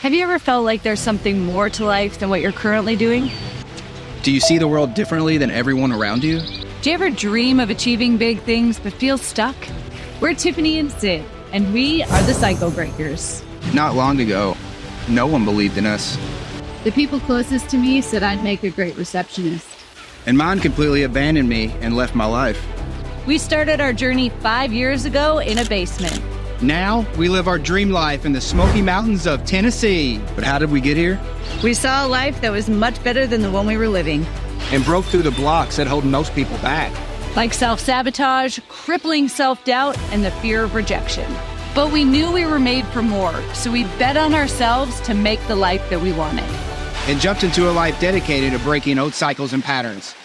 Have you ever felt like there's something more to life than what you're currently doing? Do you see the world differently than everyone around you? Do you ever dream of achieving big things but feel stuck? We're Tiffany and Sid, and we are the Cycle Breakers. Not long ago, no one believed in us. The people closest to me said I'd make a great receptionist. And mine completely abandoned me and left my life. We started our journey 5 years ago in a basement. Now, we live our dream life in the Smoky Mountains of Tennessee. But how did we get here? We saw a life that was much better than the one we were living. And broke through the blocks that hold most people back. Like self-sabotage, crippling self-doubt, and the fear of rejection. But we knew we were made for more, so we bet on ourselves to make the life that we wanted. And jumped into a life dedicated to breaking old cycles and patterns.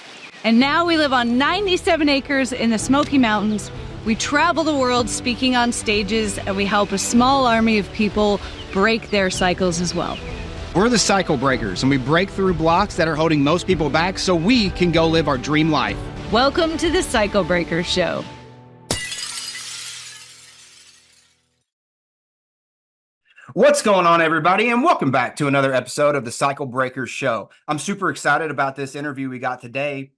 And now we live on 97 acres in the Smoky Mountains. We travel the world speaking on stages, and we help a small army of people break their cycles as well. We're the Cycle Breakers, and we break through blocks that are holding most people back so we can go live our dream life. Welcome to the Cycle Breakers Show. What's going on, everybody, and welcome back to another episode of the Cycle Breakers Show. I'm super excited about this interview we got today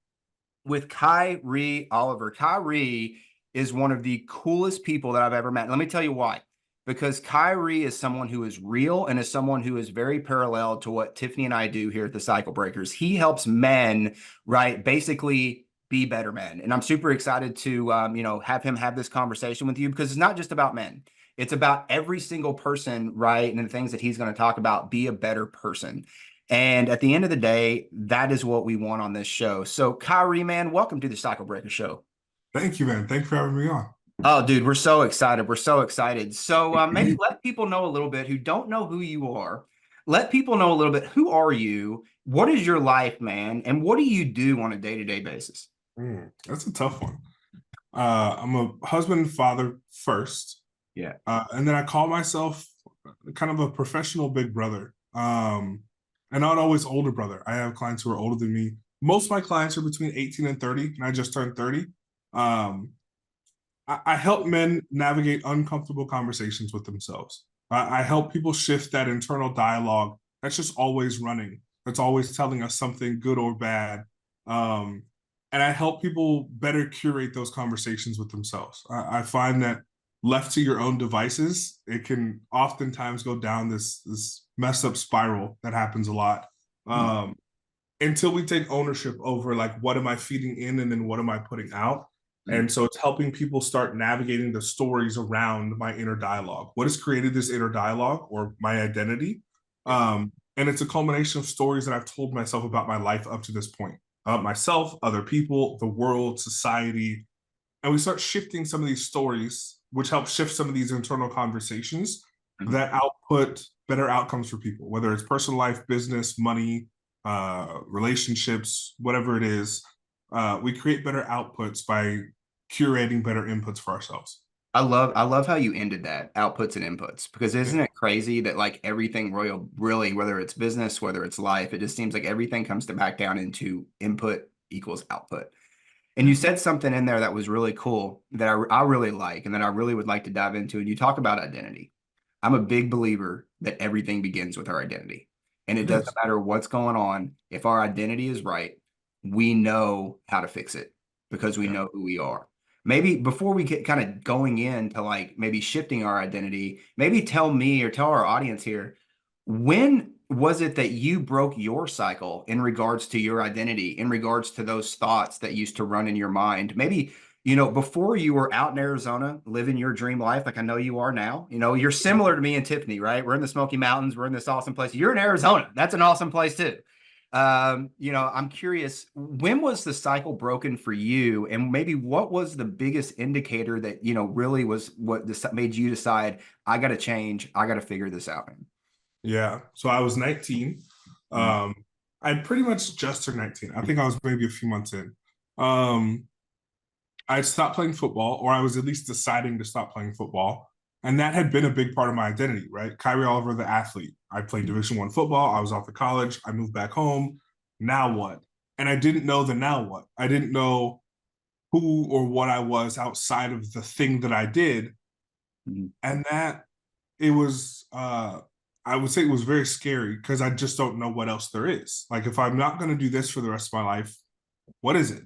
with Kyree Oliver. Kyree is one of the coolest people that I've ever met. Let me tell you why. Because Kyree is someone who is real and is someone who is very parallel to what Tiffany and I do here at the Cycle Breakers. He helps men, right, basically be better men. And I'm super excited to, have him have this conversation with you because it's not just about men. It's about every single person, right? And the things that he's going to talk about, be a better person. And at the end of the day, that is what we want on this show. So Kyree, man, welcome to the Cycle Breakers Show. Thank you, man. Thanks for having me on. Oh, dude, we're so excited. We're so excited. So maybe let people know a little bit who don't know who you are. Let people know a little bit, who are you? What is your life, man? And what do you do on a day-to-day basis? That's a tough one. I'm a husband and father first. Yeah. And then I call myself kind of a professional big brother. And not always older brother. I have clients who are older than me. Most of my clients are between 18 and 30, and I just turned 30. I help men navigate uncomfortable conversations with themselves. I help people shift that internal dialogue that's just always running, that's always telling us something good or bad. And I help people better curate those conversations with themselves. I find that left to your own devices, it can oftentimes go down this messed up spiral that happens a lot. Until we take ownership over, like, what am I feeding in and then what am I putting out? And so it's helping people start navigating the stories around my inner dialogue. What has created this inner dialogue or my identity? And it's a culmination of stories that I've told myself about my life up to this point. Myself, other people, the world, society. And we start shifting some of these stories, which help shift some of these internal conversations that output better outcomes for people, whether it's personal life, business, money, relationships, whatever it is. We create better outputs by curating better inputs for ourselves. I love how you ended that, outputs and inputs, because isn't it crazy that like everything really, whether it's business, whether it's life, it just seems like everything comes to back down into input equals output. And you said something in there that was really cool that I really like and that I really would like to dive into. And you talk about identity. I'm a big believer that everything begins with our identity. And it doesn't matter what's going on. If our identity is right, we know how to fix it because we know who we are. Maybe before we get kind of going into like maybe shifting our identity, maybe tell me or tell our audience here, when was it that you broke your cycle in regards to your identity, in regards to those thoughts that used to run in your mind? Maybe, before you were out in Arizona living your dream life, like I know you are now, you're similar to me and Tiffany, right? We're in the Smoky Mountains. We're in this awesome place. You're in Arizona. That's an awesome place too. I'm curious, when was the cycle broken for you? And maybe what was the biggest indicator that, really was what made you decide, I got to change, I got to figure this out? Yeah. So I was 19. I pretty much just turned 19. I think I was maybe a few months in. I stopped playing football, or I was at least deciding to stop playing football. And that had been a big part of my identity, right? Kyree Oliver, the athlete. I played Division I football. I was off to college. I moved back home. Now what? And I didn't know the now what. I didn't know who or what I was outside of the thing that I did. And that it was I would say it was very scary because I just don't know what else there is. Like, if I'm not going to do this for the rest of my life, what is it?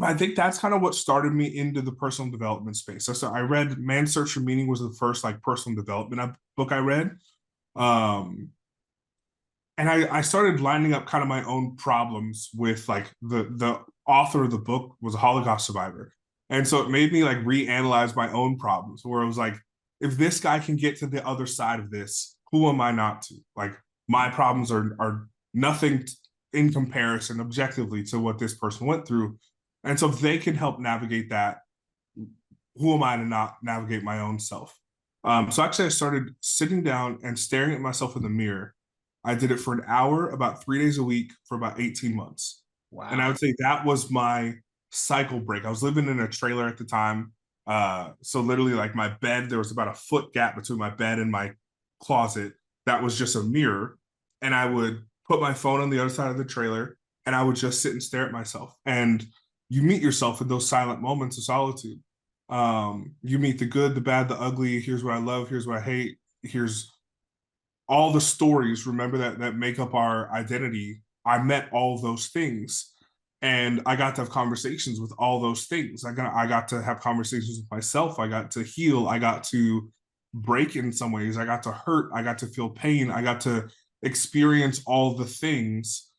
I think that's kind of what started me into the personal development space. So I read Man's Search for Meaning was the first like personal development book I read. Um, and I started lining up kind of my own problems with like the author of the book was a Holocaust survivor. And so it made me like reanalyze my own problems where it was like, if this guy can get to the other side of this, who am I not to? Like my problems are nothing in comparison objectively to what this person went through. And so if they can help navigate that, who am I to not navigate my own self? So actually I started sitting down and staring at myself in the mirror. I did it for an hour, about 3 days a week for about 18 months. Wow. And I would say that was my cycle break. I was living in a trailer at the time. So literally like my bed, there was about a foot gap between my bed and my closet. That was just a mirror. And I would put my phone on the other side of the trailer and I would just sit and stare at myself. And you meet yourself in those silent moments of solitude. You meet the good, the bad, the ugly. Here's what I love. Here's what I hate. Here's all the stories, remember, that make up our identity. I met all of those things. And I got to have conversations with all those things. I got to have conversations with myself. I got to heal. I got to break in some ways. I got to hurt. I got to feel pain. I got to experience all the things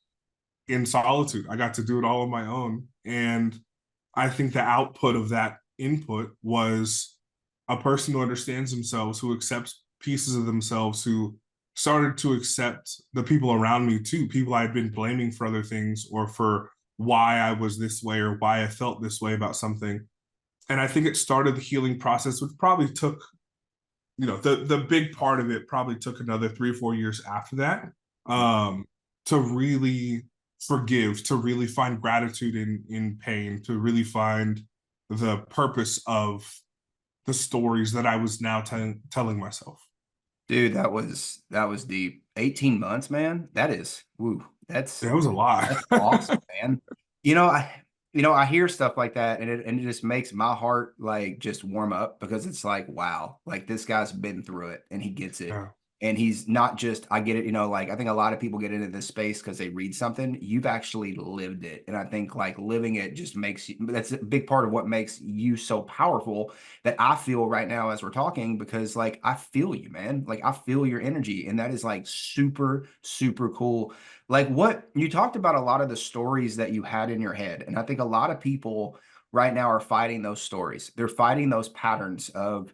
in solitude. I got to do it all on my own. And I think the output of that input was a person who understands themselves, who accepts pieces of themselves, who started to accept the people around me too, people I had been blaming for other things or for why I was this way or why I felt this way about something. And I think it started the healing process, which probably took, the big part of it probably took another 3 or 4 years after that, to really forgive, to really find gratitude in pain, to really find the purpose of the stories that I was now telling myself. Dude, that was deep. 18 months, man. That is, woo. That was a lot. That's awesome, man. I hear stuff like that, and it just makes my heart like just warm up because it's like, wow, like this guy's been through it and he gets it. Yeah. And he's not just, I get it, like I think a lot of people get into this space because they read something. You've actually lived it. And I think like living it just makes you, that's a big part of what makes you so powerful that I feel right now as we're talking, because like I feel you, man. Like I feel your energy. And that is like super, super cool. Like what you talked about, a lot of the stories that you had in your head. And I think a lot of people right now are fighting those stories. They're fighting those patterns of,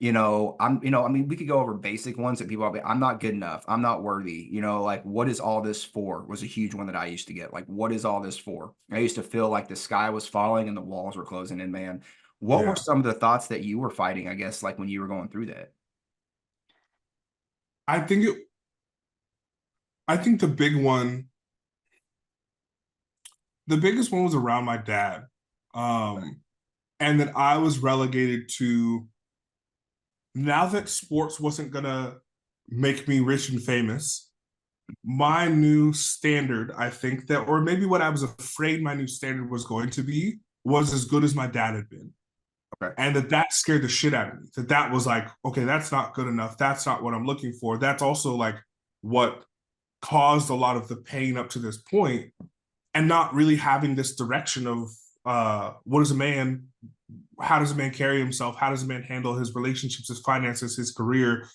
we could go over basic ones that people, I'm not good enough. I'm not worthy. Like, what is all this for? Was a huge one that I used to get. Like, what is all this for? I used to feel like the sky was falling and the walls were closing in, man. What were some of the thoughts that you were fighting, I guess, like when you were going through that? I think the biggest one was around my dad. And that I was relegated to, now that sports wasn't gonna make me rich and famous, my new standard, I think that, or maybe what I was afraid my new standard was going to be, was as good as my dad had been. Okay. And that scared the shit out of me. That was like, okay, that's not good enough. That's not what I'm looking for. That's also like what caused a lot of the pain up to this point, and not really having this direction of what is a man, how does a man carry himself? How does a man handle his relationships, his finances, his career?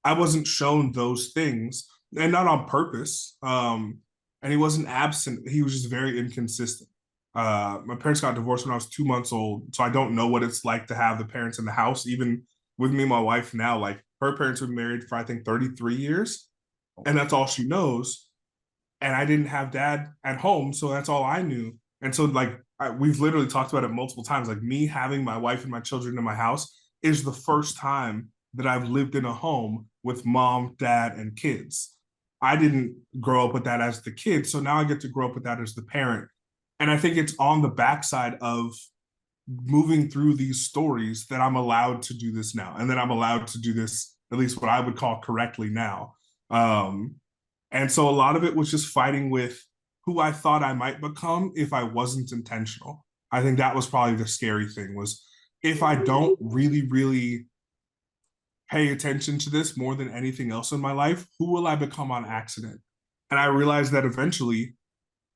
I wasn't shown those things, and not on purpose. And he wasn't absent. He was just very inconsistent. My parents got divorced when I was 2 months old, so I don't know what it's like to have the parents in the house. Even with me and my wife now, like her parents were married for I think 33 years, and that's all she knows. And I didn't have dad at home, so that's all I knew. And so like we've literally talked about it multiple times. Like me having my wife and my children in my house is the first time that I've lived in a home with mom, dad, and kids. I didn't grow up with that as the kid, so now I get to grow up with that as the parent. And I think it's on the backside of moving through these stories that I'm allowed to do this now, and that I'm allowed to do this, at least what I would call correctly now. And so a lot of it was just fighting with who I thought I might become if I wasn't intentional. I think that was probably the scary thing, was if I don't really, really pay attention to this more than anything else in my life. Who will I become on accident? And I realized that eventually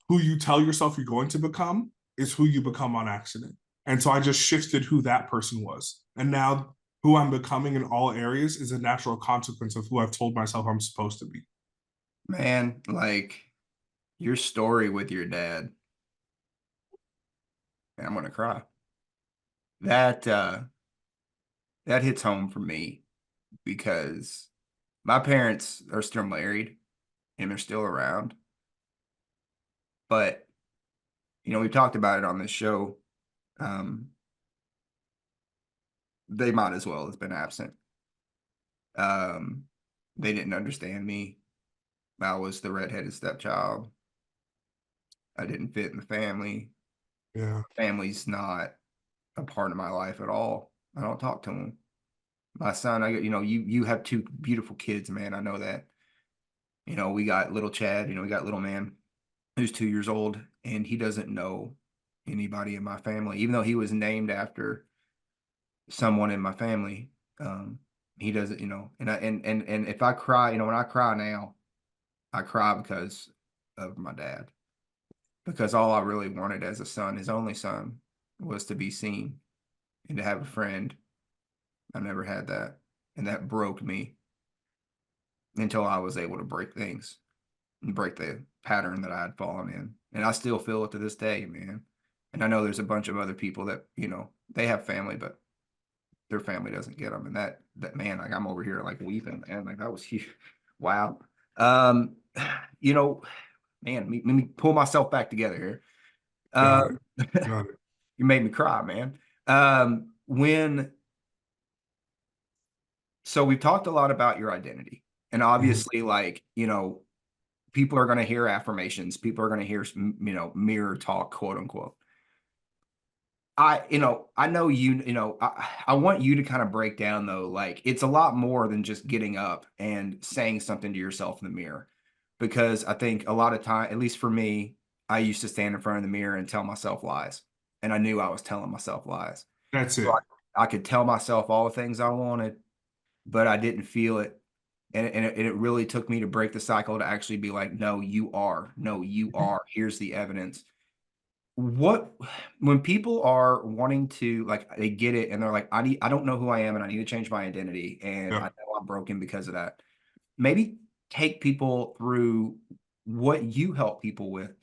who you tell yourself you're going to become is who you become on accident. And so I just shifted who that person was. And now who I'm becoming in all areas is a natural consequence of who I've told myself I'm supposed to be. Man, like your story with your dad, and I'm gonna cry. That that hits home for me because my parents are still married and they're still around. But we've talked about it on this show. Um, they might as well have been absent. Um, they didn't understand me. I was the redheaded stepchild. I didn't fit in the family. Yeah. Family's not a part of my life at all. I don't talk to them. My son, you have two beautiful kids, man. I know that. We got little Chad, we got little man who's 2 years old, and he doesn't know anybody in my family, even though he was named after someone in my family. He doesn't, and if I cry, when I cry now, I cry because of my dad. Because all I really wanted as a son, his only son, was to be seen and to have a friend. I never had that. And that broke me until I was able to break things and break the pattern that I had fallen in. And I still feel it to this day, man. And I know there's a bunch of other people that, they have family, but their family doesn't get them. And that man, like I'm over here like weeping, man. Like that was huge. Wow. You know, man, let me pull myself back together here. Got it. Got it. You made me cry, man. So we've talked a lot about your identity, and obviously, like, people are going to hear affirmations. People are going to hear, mirror talk, quote unquote. I know I want you to kind of break down though, like it's a lot more than just getting up and saying something to yourself in the mirror, because I think a lot of time, at least for me, I used to stand in front of the mirror and tell myself lies, and I knew I was telling myself lies. That's it. So I could tell myself all the things I wanted, but I didn't feel it. And it really took me to break the cycle to actually be like, no, you are. No, you are. Here's the evidence. When people are wanting to, like, they get it and they're like, I don't know who I am and I need to change my identity. And I Yeah. know I'm broken because of that. Maybe take people through what you help people with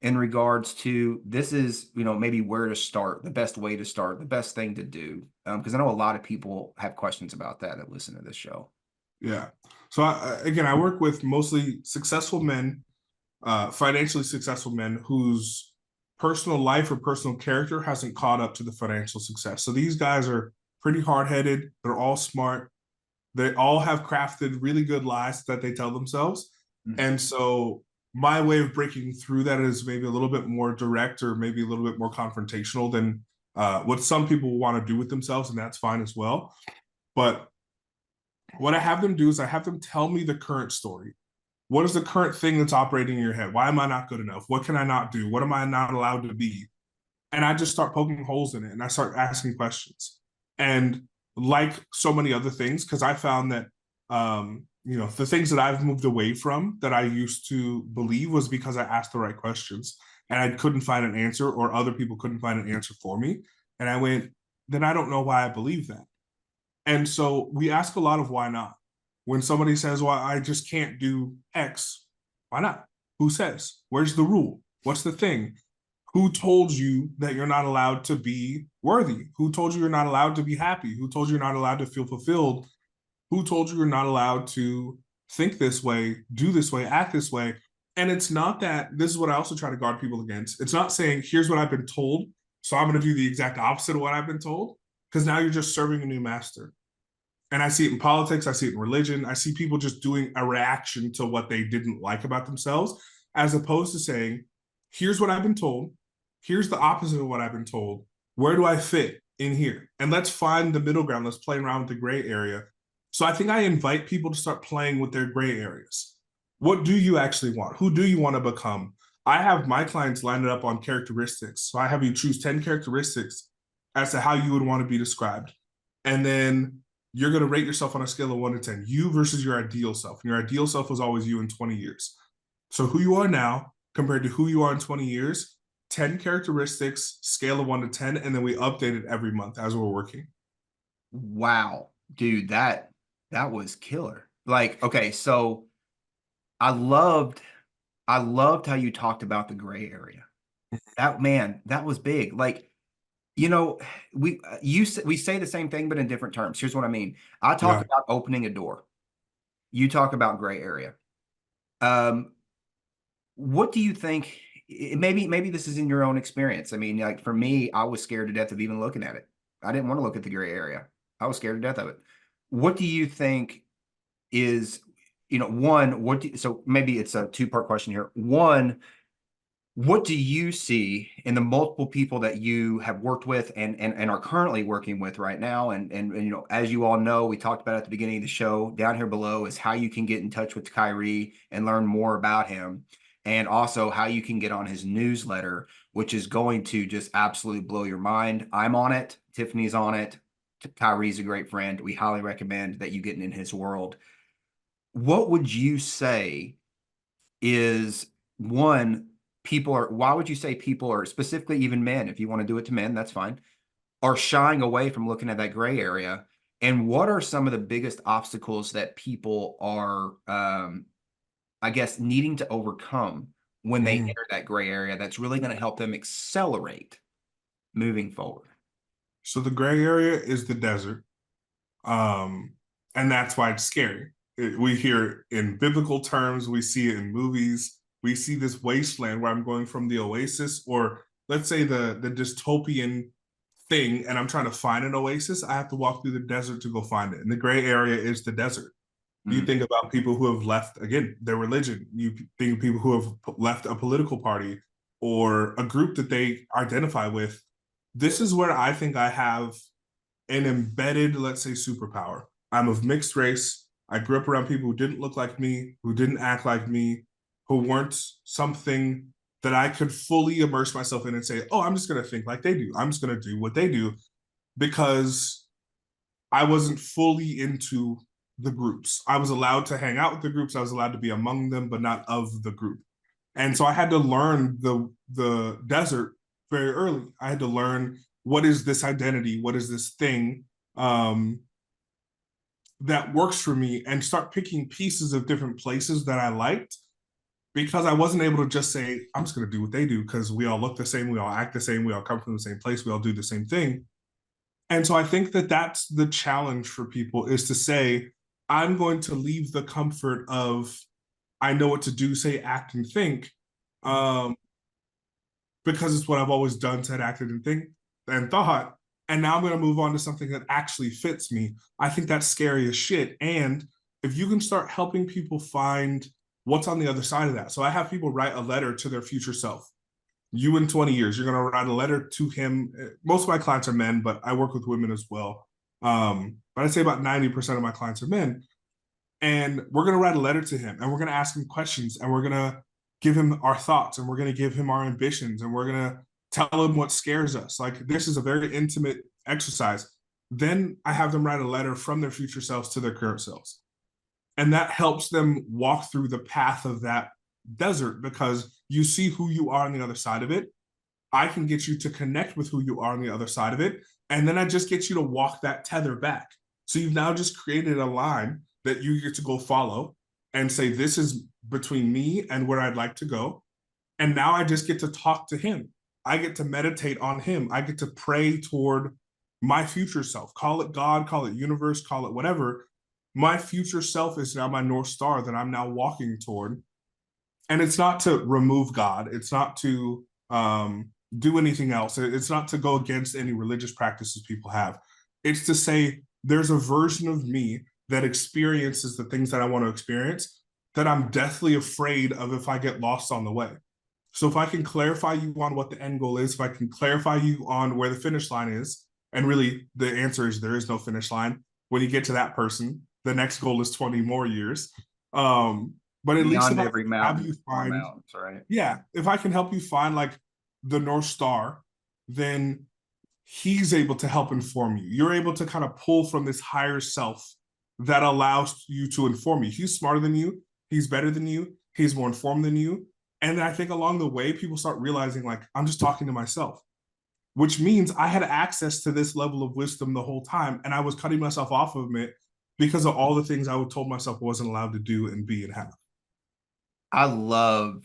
in regards to this is, maybe where to start, the best way to start, the best thing to do. Because I know a lot of people have questions about that listen to this show. Yeah. So I work with mostly successful men, financially successful men whose personal life or personal character hasn't caught up to the financial success. So these guys are pretty hard-headed. They're all smart. They all have crafted really good lies that they tell themselves. Mhm. And so my way of breaking through that is maybe a little bit more direct or maybe a little bit more confrontational than what some people want to do with themselves, and that's fine as well. But what I have them do is I have them tell me the current story. What is the current thing that's operating in your head? Why am I not good enough? What can I not do? What am I not allowed to be? And I just start poking holes in it and I start asking questions. And like so many other things, because I found that, the things that I've moved away from that I used to believe was because I asked the right questions and I couldn't find an answer, or other people couldn't find an answer for me. And I went, then I don't know why I believe that. And so we ask a lot of why not. When somebody says, well, I just can't do X, why not? Who says? Where's the rule? What's the thing? Who told you that you're not allowed to be worthy? Who told you you're not allowed to be happy? Who told you you're not allowed to feel fulfilled? Who told you you're not allowed to think this way, do this way, act this way? And it's not that, this is what I also try to guard people against. It's not saying, here's what I've been told, so I'm going to do the exact opposite of what I've been told, because now you're just serving a new master. And I see it in politics, I see it in religion, I see people just doing a reaction to what they didn't like about themselves, as opposed to saying, here's what I've been told, here's the opposite of what I've been told, where do I fit in here? And let's find the middle ground, let's play around with the gray area. So I think I invite people to start playing with their gray areas. What do you actually want? Who do you want to become? I have my clients lined up on characteristics. So I have you choose 10 characteristics as to how you would want to be described. And then you're going to rate yourself on a scale of 1 to 10, you versus your ideal self. And your ideal self was always you in 20 years. So who you are now compared to who you are in 20 years, 10 characteristics, scale of 1 to 10, and then we update it every month as we're working. Wow, dude, that was killer. Like, okay, so I loved how you talked about the gray area. That, man, that was big. Like, you know, we say the same thing, but in different terms. Here's what I mean. I talk Yeah. about opening a door. You talk about gray area. Um, what do you think? Maybe this is in your own experience. I mean, like for me, I was scared to death of even looking at it. I didn't want to look at the gray area. I was scared to death of it. What do you think is, one, so maybe it's a two-part question here. One, what do you see in the multiple people that you have worked with and are currently working with right now? And as you all know, we talked about at the beginning of the show, down here below is how you can get in touch with Kyree and learn more about him. And also how you can get on his newsletter, which is going to just absolutely blow your mind. I'm on it. Tiffany's on it. Kyree's a great friend. We highly recommend that you get in his world. What would you say is one, why would you say people are, specifically even men, if you want to do it to men, that's fine, are shying away from looking at that gray area? And what are some of the biggest obstacles that people are, I guess, needing to overcome when they enter that gray area that's really going to help them accelerate moving forward? So the gray area is the desert. And that's why it's scary. We hear in biblical terms, we see it in movies. We see this wasteland where I'm going from the oasis, or let's say the dystopian thing, and I'm trying to find an oasis. I have to walk through the desert to go find it. And the gray area is the desert. You think about people who have left, again, their religion. You think of people who have left a political party or a group that they identify with. This is where I think I have an embedded, let's say, superpower. I'm of mixed race. I grew up around people who didn't look like me, who didn't act like me, who weren't something that I could fully immerse myself in and say, oh, I'm just going to think like they do. I'm just going to do what they do, because I wasn't fully into the groups. I was allowed to hang out with the groups. I was allowed to be among them, but not of the group. And so I had to learn the desert very early. I had to learn, what is this identity? What is this thing that works for me, and start picking pieces of different places that I liked, because I wasn't able to just say, I'm just going to do what they do because we all look the same, we all act the same, we all come from the same place, we all do the same thing. And so I think that that's the challenge for people, is to say, I'm going to leave the comfort of, I know what to do, say, act, and think, because it's what I've always done, said, acted, and think, and thought. And now I'm going to move on to something that actually fits me. I think that's scary as shit. And if you can start helping people find what's on the other side of that. So I have people write a letter to their future self. You in 20 years, you're going to write a letter to him. Most of my clients are men, but I work with women as well. But I'd say about 90% of my clients are men. And we're going to write a letter to him, and we're going to ask him questions, and we're going to give him our thoughts, and we're going to give him our ambitions, and we're going to tell him what scares us. Like, this is a very intimate exercise. Then I have them write a letter from their future selves to their current selves. And that helps them walk through the path of that desert, because you see who you are on the other side of it. I can get you to connect with who you are on the other side of it. And then I just get you to walk that tether back. So you've now just created a line that you get to go follow and say, this is between me and where I'd like to go. And now I just get to talk to him. I get to meditate on him. I get to pray toward my future self. Call it God, call it universe, call it whatever. My future self is now my North Star that I'm now walking toward. And it's not to remove God. It's not to do anything else. It's not to go against any religious practices people have. It's to say, there's a version of me that experiences the things that I want to experience, that I'm deathly afraid of if I get lost on the way. So if I can clarify you on what the end goal is, if I can clarify you on where the finish line is, and really the answer is there is no finish line. When you get to that person, the next goal is 20 more years. But at least if I every can mountain, have you find, mountains, right? yeah, if I can help you find like the North Star, then he's able to help inform you. You're able to kind of pull from this higher self that allows you to inform you. He's smarter than you. He's better than you. He's more informed than you. And I think along the way, people start realizing, like, I'm just talking to myself, which means I had access to this level of wisdom the whole time. And I was cutting myself off of it because of all the things I told myself I wasn't allowed to do and be and have. I love,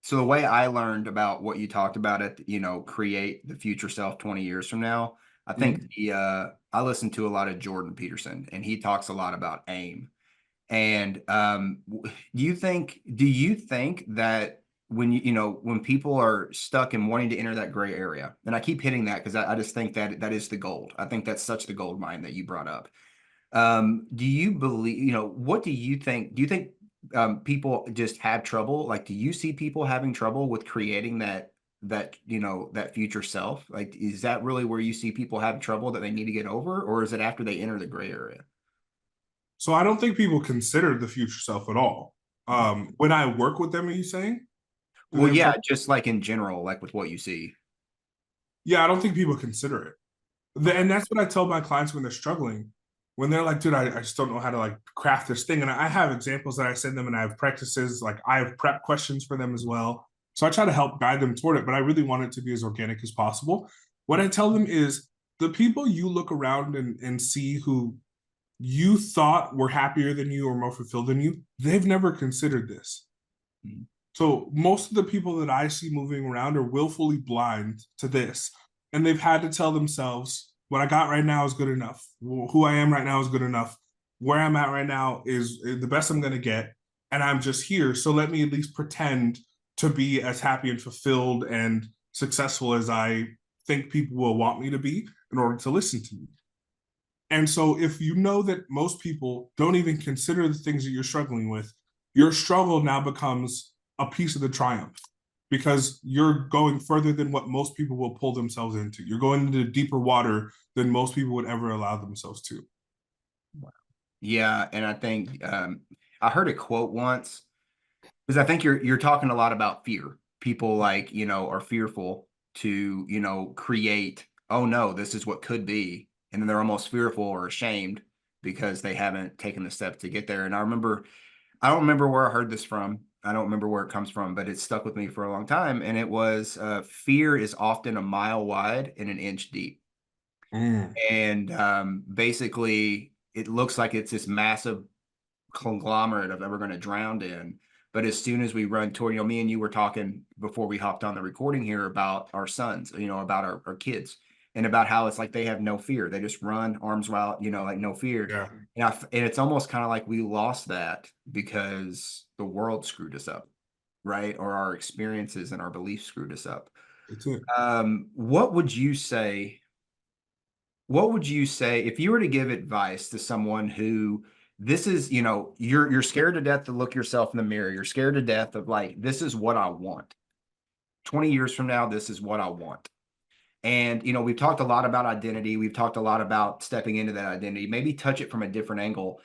so the way I learned about what you talked about it, create the future self 20 years from now, I think I listen to a lot of Jordan Peterson, and he talks a lot about aim. And do you think that when people are stuck and wanting to enter that gray area, and I keep hitting that because I just think that is the gold. I think that's such the gold mine that you brought up. Do you believe, what do you think? Do you think people just have trouble? Like, do you see people having trouble with creating that future self? Like, is that really where you see people have trouble that they need to get over, or is it after they enter the gray area? So I don't think people consider the future self at all. When I work with them, are you saying? Well, yeah, just like in general, like with what you see. Yeah, I don't think people consider it. And that's what I tell my clients when they're struggling. When they're like, dude, I just don't know how to like craft this thing. And I have examples that I send them, and I have practices, like I have prep questions for them as well. So I try to help guide them toward it, but I really want it to be as organic as possible. What I tell them is the people you look around and see who you thought were happier than you or more fulfilled than you, they've never considered this. Mm-hmm. So most of the people that I see moving around are willfully blind to this. And they've had to tell themselves, what I got right now is good enough. Who I am right now is good enough. Where I'm at right now is the best I'm going to get. And I'm just here. So let me at least pretend to be as happy and fulfilled and successful as I think people will want me to be in order to listen to me. And so if you know that most people don't even consider the things that you're struggling with, your struggle now becomes a piece of the triumph, because you're going further than what most people will pull themselves into. You're going into deeper water than most people would ever allow themselves to. Wow. Yeah, and I think I heard a quote once, because I think you're talking a lot about fear. People are fearful to create, oh no, this is what could be. And then they're almost fearful or ashamed because they haven't taken the steps to get there. And I don't remember where I heard this from. I don't remember where it comes from, but it stuck with me for a long time. And it was, fear is often a mile wide and an inch deep. And basically, it looks like it's this massive conglomerate of that we're going to drown in. But as soon as we run toward, me and you were talking before we hopped on the recording here about our sons, about our kids, and about how it's like they have no fear. They just run arms out, like no fear. Yeah. And it's almost kind of like we lost that because the world screwed us up, right? Or our experiences and our beliefs screwed us up. What would you say if you were to give advice to someone who this is, you're scared to death to look yourself in the mirror. You're scared to death of like, this is what I want. 20 years from now, this is what I want. And, we've talked a lot about identity. We've talked a lot about stepping into that identity, maybe touch it from a different angle.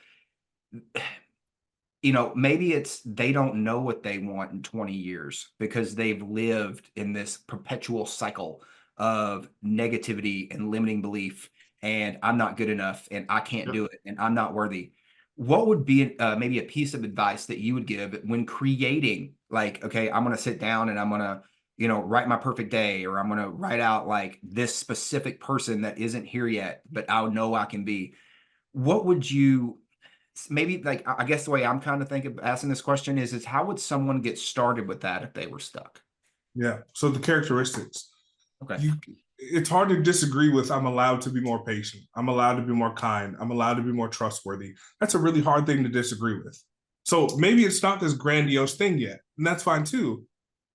Maybe it's they don't know what they want in 20 years because they've lived in this perpetual cycle of negativity and limiting belief. And I'm not good enough and I can't do it and I'm not worthy. What would be maybe a piece of advice that you would give when creating, like, okay, I'm going to sit down and I'm going to write my perfect day, or I'm going to write out like this specific person that isn't here yet, but I know I can be. What would you maybe, like, I guess the way I'm kind of thinking, asking this question is how would someone get started with that if they were stuck? Yeah. So the characteristics. Okay. It's hard to disagree with, I'm allowed to be more patient. I'm allowed to be more kind. I'm allowed to be more trustworthy. That's a really hard thing to disagree with. So maybe it's not this grandiose thing yet, and that's fine too.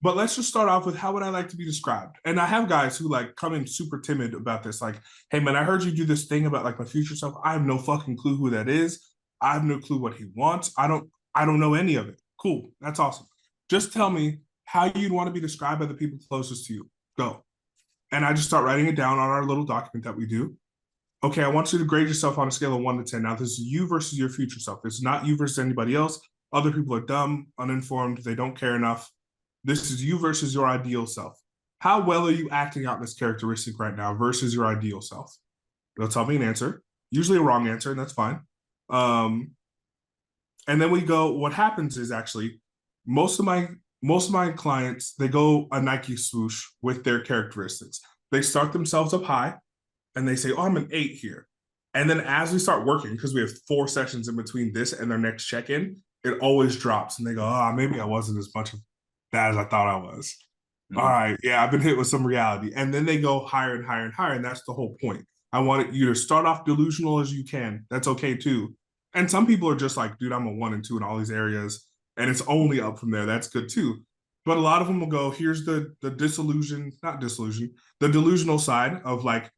But let's just start off with, how would I like to be described? And I have guys who like come in super timid about this. Like, hey man, I heard you do this thing about like my future self. I have no fucking clue who that is. I have no clue what he wants. I don't know any of it. Cool. That's awesome. Just tell me how you'd want to be described by the people closest to you. Go. And I just start writing it down on our little document that we do. Okay, I want you to grade yourself on a scale of 1 to 10. Now, this is you versus your future self. This is not you versus anybody else. Other people are dumb, uninformed. They don't care enough. This is you versus your ideal self. how well are you acting out this characteristic right now versus your ideal self? They'll tell me an answer, usually a wrong answer, and that's fine. And then we go, what happens is actually most of my clients, they go a Nike swoosh with their characteristics. They start themselves up high and they say, oh, I'm an 8 here. And then as we start working, because we have 4 sessions in between this and their next check-in, it always drops. And they go, oh, maybe I wasn't as much of that as I thought I was. Mm-hmm. All right, yeah, I've been hit with some reality. And then they go higher and higher and higher. And that's the whole point. I want you to start off delusional as you can. That's okay too. And some people are just like, dude, I'm a 1 and 2 in all these areas. And it's only up from there. That's good too. But a lot of them will go, here's the delusional side of like,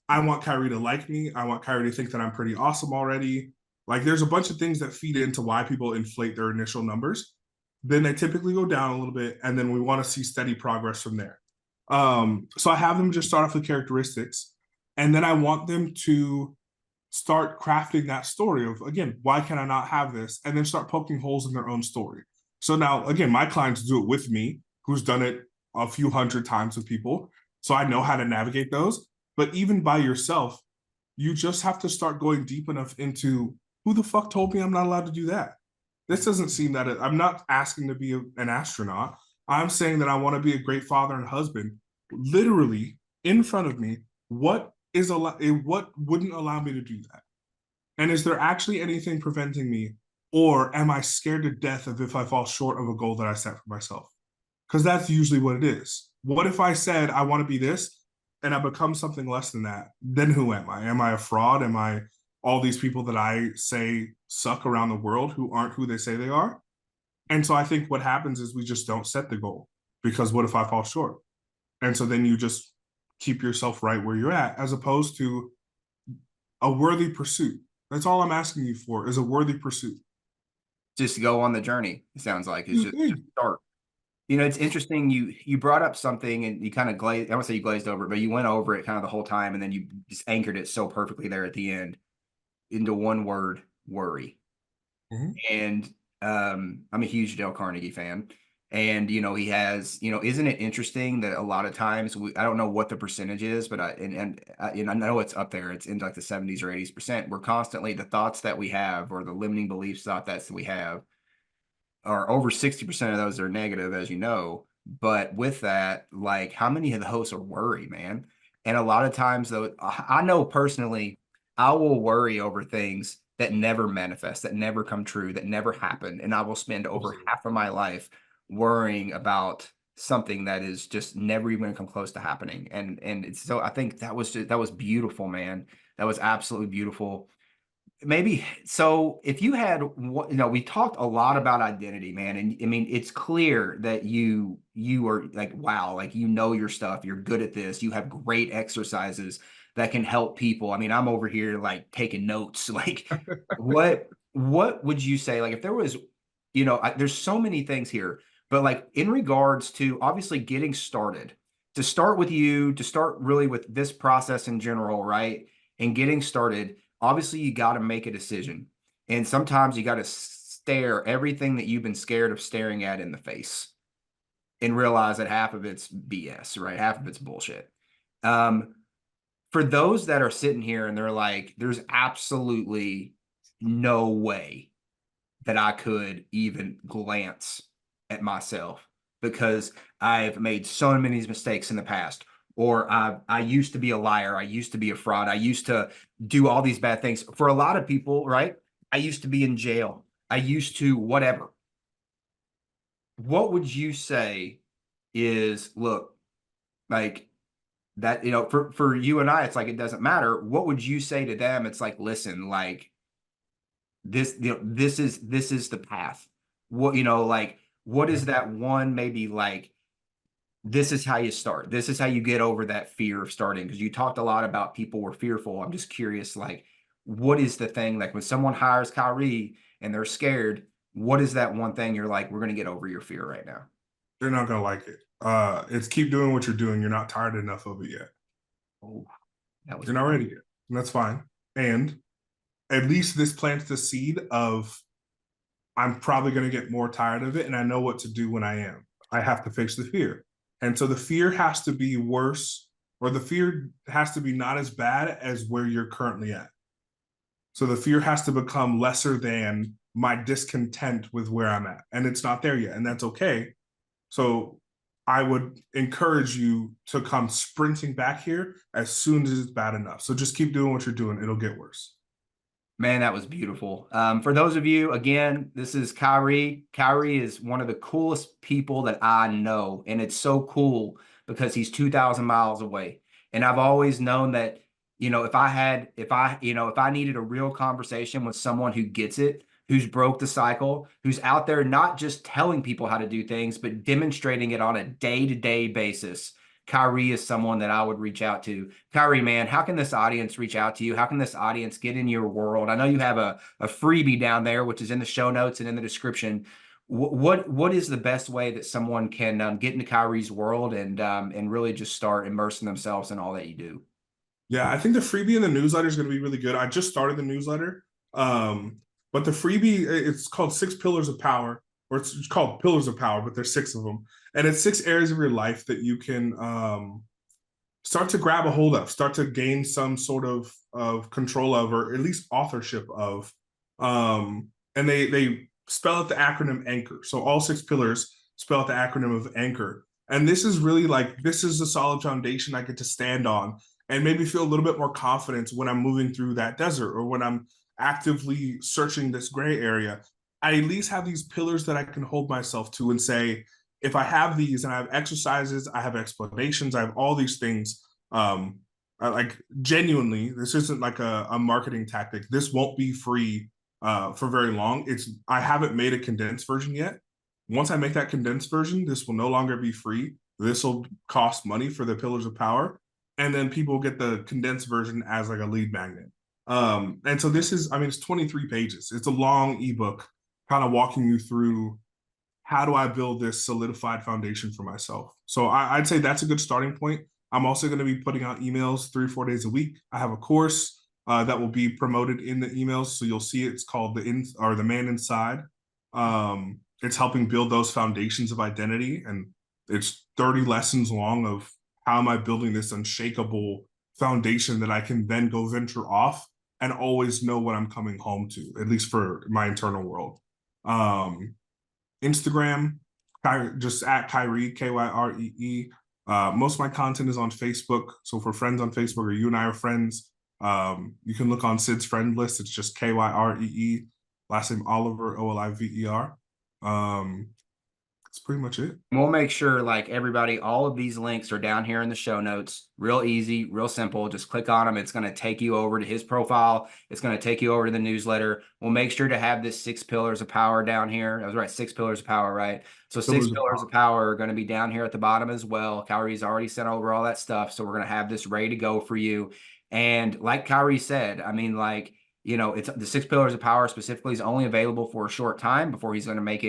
I want Kyree to like me. I want Kyree to think that I'm pretty awesome already. Like there's a bunch of things that feed into why people inflate their initial numbers. Then they typically go down a little bit. And then we want to see steady progress from there. So I have them just start off with characteristics. And then I want them to start crafting that story of, again, why can I not have this? And then start poking holes in their own story. So now, again, my clients do it with me, who's done it a few hundred times with people. So I know how to navigate those. But even by yourself, you just have to start going deep enough into who the fuck told me I'm not allowed to do that? This doesn't seem that I'm not asking to be an astronaut. I'm saying that I want to be a great father and husband. Literally in front of me, what wouldn't allow me to do that? And is there actually anything preventing me? Or am I scared to death of if I fall short of a goal that I set for myself? Because that's usually what it is. What if I said I want to be this and I become something less than that? Then who am I? Am I a fraud? Am I all these people that I say suck around the world who aren't who they say they are? And so I think what happens is we just don't set the goal, because what if I fall short? And so then you just keep yourself right where you're at, as opposed to a worthy pursuit. That's all I'm asking you for, is a worthy pursuit. Just go on the journey. It sounds like it's just start. You know, it's interesting. You brought up something and you kind of glazed. I won't say you glazed over it, but you went over it kind of the whole time, and then you just anchored it so perfectly there at the end into one word: worry. Mm-hmm. And I'm a huge Dale Carnegie fan. And, you know, he has, you know, isn't it interesting that a lot of times I don't know what the percentage is, but I know it's up there. It's in like the 70s or 80%. We're constantly, the thoughts that we have, or the limiting beliefs that we have, are over 60% of those are negative, as you know. But with that, like, how many of those are worry, man? And a lot of times, though, I know personally, I will worry over things that never manifest, that never come true, that never happen. And I will spend over half of my life worrying about something that is just never even gonna come close to happening. And it's, so I think that was beautiful, man. That was absolutely beautiful. Maybe, so if you had, you know, we talked a lot about identity, man. And I mean, it's clear that you are like, wow, like, you know your stuff, you're good at this, you have great exercises that can help people. I mean, I'm over here like taking notes. Like, what would you say, like, if there was, you know, there's so many things here, but like in regards to obviously getting started, to start with you, to start really with this process in general, right? And getting started, obviously you got to make a decision. And sometimes you got to stare everything that you've been scared of staring at in the face and realize that half of it's BS, right? Half of it's bullshit. For those that are sitting here and they're like, there's absolutely no way that I could even glance at myself because I've made so many mistakes in the past, or I used to be a liar, I used to be a fraud, I used to do all these bad things. For a lot of people, right? I used to be in jail, I used to whatever. What would you say is, look, like that, you know, for you and I, it's like, it doesn't matter. What would you say to them? It's like, listen, like, this, you know, this is the path. What, you know, like, what is that one, maybe like, this is how you start. This is how you get over that fear of starting. Because you talked a lot about people were fearful. I'm just curious, like, what is the thing, like when someone hires Kyree and they're scared, what is that one thing you're like, we're going to get over your fear right now? They're not going to like it. It's keep doing what you're doing. You're not tired enough of it yet. Oh, you're not ready yet. And that's fine. And at least this plants the seed of, I'm probably going to get more tired of it. And I know what to do when I am. I have to fix the fear. And so the fear has to be worse, or the fear has to be not as bad as where you're currently at. So the fear has to become lesser than my discontent with where I'm at. And it's not there yet, and that's okay. So I would encourage you to come sprinting back here as soon as it's bad enough. So just keep doing what you're doing. It'll get worse. Man, that was beautiful. For those of you, again, this is Kyree. Kyree is one of the coolest people that I know. And it's so cool because he's 2,000 miles away. And I've always known that, if I needed a real conversation with someone who gets it, who's broke the cycle, who's out there not just telling people how to do things, but demonstrating it on a day-to-day basis, Kyree is someone that I would reach out to. Kyree, man, how can this audience reach out to you? How can this audience get in your world? I know you have a freebie down there, which is in the show notes and in the description. What is the best way that someone can get into Kyree's world and really just start immersing themselves in all that you do? Yeah, I think the freebie and the newsletter is going to be really good. I just started the newsletter, but the freebie, it's called 6 Pillars of Power, or it's called Pillars of Power, but there's 6 of them. And it's 6 areas of your life that you can start to grab a hold of, start to gain some sort of control of, or at least authorship of. And they spell out the acronym ANCHOR. So all 6 pillars spell out the acronym of ANCHOR. And this is really this is a solid foundation I get to stand on and maybe feel a little bit more confidence when I'm moving through that desert, or when I'm actively searching this gray area. I at least have these pillars that I can hold myself to and say, if I have these and I have exercises, I have explanations, I have all these things, genuinely, this isn't like a marketing tactic. This won't be free for very long. I haven't made a condensed version yet. Once I make that condensed version, this will no longer be free. This will cost money for the Pillars of Power. And then people get the condensed version as like a lead magnet. And so this is, it's 23 pages. It's a long ebook kind of walking you through how do I build this solidified foundation for myself. So I'd say that's a good starting point. I'm also going to be putting out emails 3 or 4 days a week. I have a course that will be promoted in the emails. So you'll see it's called The Man Inside. It's helping build those foundations of identity. And it's 30 lessons long of how am I building this unshakable foundation that I can then go venture off and always know what I'm coming home to, at least for my internal world. Instagram, just at Kyree, Kyree. Most of my content is on Facebook. So for friends on Facebook, or you and I are friends, you can look on Sid's friend list. It's just Kyree, last name Oliver, Oliver. That's pretty much it. We'll make sure, like everybody, all of these links are down here in the show notes. Real easy, real simple. Just click on them. It's going to take you over to his profile. It's going to take you over to the newsletter. We'll make sure to have this 6 Pillars of Power down here. I was right, 6 Pillars of Power, right? So 6 Pillars of Power are going to be down here at the bottom as well. Kyree's already sent over all that stuff. So we're going to have this ready to go for you. And like Kyree said, it's the 6 Pillars of Power specifically is only available for a short time before he's going to make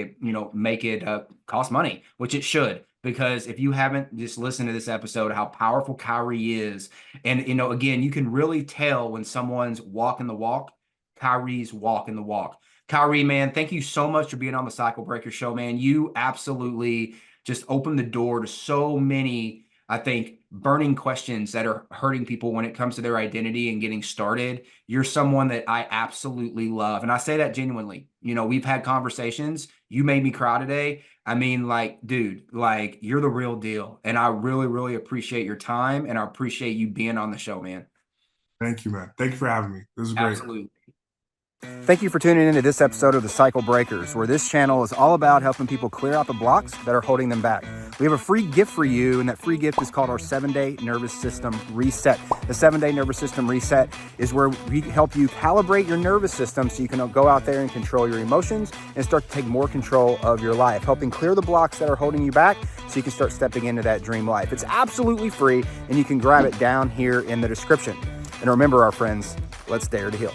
it cost money, which it should. Because if you haven't just listened to this episode, how powerful Kyree is, and again, you can really tell when someone's walking the walk. Kyree's walking the walk. Kyree, man, thank you so much for being on the Cycle Breaker Show, man. You absolutely just opened the door to so many, I think, burning questions that are hurting people when it comes to their identity and getting started. You're someone that I absolutely love. And I say that genuinely. We've had conversations. You made me cry today. Dude, you're the real deal. And I really, really appreciate your time. And I appreciate you being on the show, man. Thank you, man. Thank you for having me. This is great. Absolutely. Thank you for tuning into this episode of the Cycle Breakers, where this channel is all about helping people clear out the blocks that are holding them back. We have a free gift for you, and that free gift is called our 7-Day Nervous System Reset. The 7-Day Nervous System Reset is where we help you calibrate your nervous system so you can go out there and control your emotions and start to take more control of your life, helping clear the blocks that are holding you back so you can start stepping into that dream life. It's absolutely free, and you can grab it down here in the description. And remember, our friends, let's dare to heal.